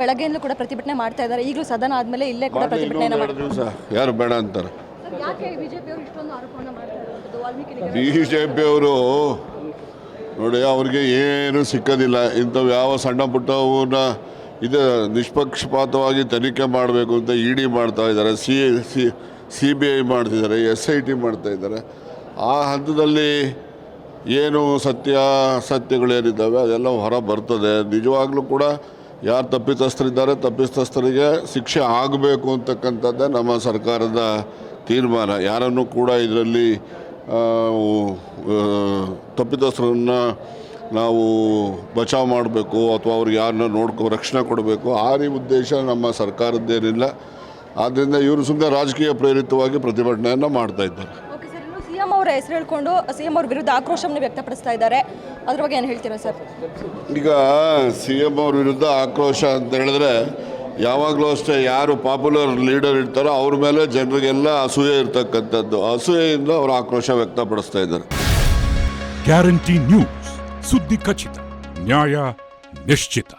ಬೆಳಗ್ಗೆಯಲ್ಲೂ ಕೂಡ ಪ್ರತಿಭಟನೆ ಮಾಡ್ತಾ ಇದ್ದಾರೆ. ಈಗಲೂ ಸದನ ಆದ್ಮೇಲೆ ಇಲ್ಲೇ ಕೂಡ ಪ್ರತಿಭಟನೆ ಮಾಡ್ತಾರೆ. ಯಾರು ಬೇಡ ಅಂತಾರೆ? ಯಾಕೆ ಬಿಜೆಪಿಯವರು ಇಷ್ಟೊಂದು ಆರೋಪವನ್ನು ಮಾಡ್ತಾ ಇರುವಂತದ್ದು? ವಾಲ್ಮೀಕಿ ಬಿಜೆಪಿಯವರು ನೋಡಿ, ಅವ್ರಿಗೆ ಏನು ಸಿಕ್ಕೋದಿಲ್ಲ. ಇಂಥವು ಯಾವ ಸಣ್ಣ ಪುಟ್ಟವನ್ನ ಇದು ನಿಷ್ಪಕ್ಷಪಾತವಾಗಿ ತನಿಖೆ ಮಾಡಬೇಕು ಅಂತ ಇಡಿ ಮಾಡ್ತಾ ಇದ್ದಾರೆ, CBI ಮಾಡ್ತಿದ್ದಾರೆ, SIT ಮಾಡ್ತಾ ಇದ್ದಾರೆ. ಆ ಹಂತದಲ್ಲಿ ಏನು ಸತ್ಯಗಳೇನಿದ್ದಾವೆ ಅದೆಲ್ಲ ಹೊರ ಬರ್ತದೆ. ನಿಜವಾಗ್ಲೂ ಕೂಡ ಯಾರು ತಪ್ಪಿತಸ್ಥರಿದ್ದಾರೆ, ತಪ್ಪಿತಸ್ಥರಿಗೆ ಶಿಕ್ಷೆ ಆಗಬೇಕು ಅಂತಕ್ಕಂಥದ್ದೇ ನಮ್ಮ ಸರ್ಕಾರದ ತೀರ್ಮಾನ. ಯಾರನ್ನು ಕೂಡ ಇದರಲ್ಲಿ ತಪ್ಪಿತಸ್ಥರನ್ನು ನಾವು ಬಚಾವ್ ಮಾಡಬೇಕು ಅಥವಾ ಅವ್ರಿಗೆ ಯಾರನ್ನ ರಕ್ಷಣೆ ಕೊಡಬೇಕು, ಆ ಉದ್ದೇಶ ನಮ್ಮ ಸರ್ಕಾರದ್ದೇನಿಲ್ಲ. ಆದ್ದರಿಂದ ಇವರು ಸುಮ್ಮನೆ ರಾಜಕೀಯ ಪ್ರೇರಿತವಾಗಿ ಪ್ರತಿಭಟನೆಯನ್ನು ಮಾಡ್ತಾ ಇದ್ದಾರೆ. ಸಿಎಂ ಅವರ ಹೆಸರು ಹೇಳ್ಕೊಂಡು ಸಿಎಂ ಅವ್ರ ವಿರುದ್ಧ ಆಕ್ರೋಶವನ್ನು ವ್ಯಕ್ತಪಡಿಸ್ತಾ ಇದ್ದಾರೆ. ಅದ್ರ ಬಗ್ಗೆ ಏನು ಹೇಳ್ತೀರಾ ಸರ್? ಈಗ CM ಅವ್ರ ವಿರುದ್ಧ ಆಕ್ರೋಶ ಅಂತ ಹೇಳಿದ್ರೆ, ಯಾವಾಗಲೂ ಅಷ್ಟೇ ಯಾರು ಪಾಪ್ಯುಲರ್ ಲೀಡರ್ ಇರ್ತಾರೋ ಅವ್ರ ಮೇಲೆ ಜನರಿಗೆಲ್ಲ ಅಸೂಯೆ ಇರ್ತಕ್ಕಂಥದ್ದು. ಅಸೂಯೆಯಿಂದ ಅವರು ಆಕ್ರೋಶ ವ್ಯಕ್ತಪಡಿಸ್ತಾ ಇದ್ದಾರೆ. ಗ್ಯಾರಂಟಿ ನ್ಯೂಸ್, ಸುದ್ದಿ ಖಚಿತ, ನ್ಯಾಯ ನಿಶ್ಚಿತ.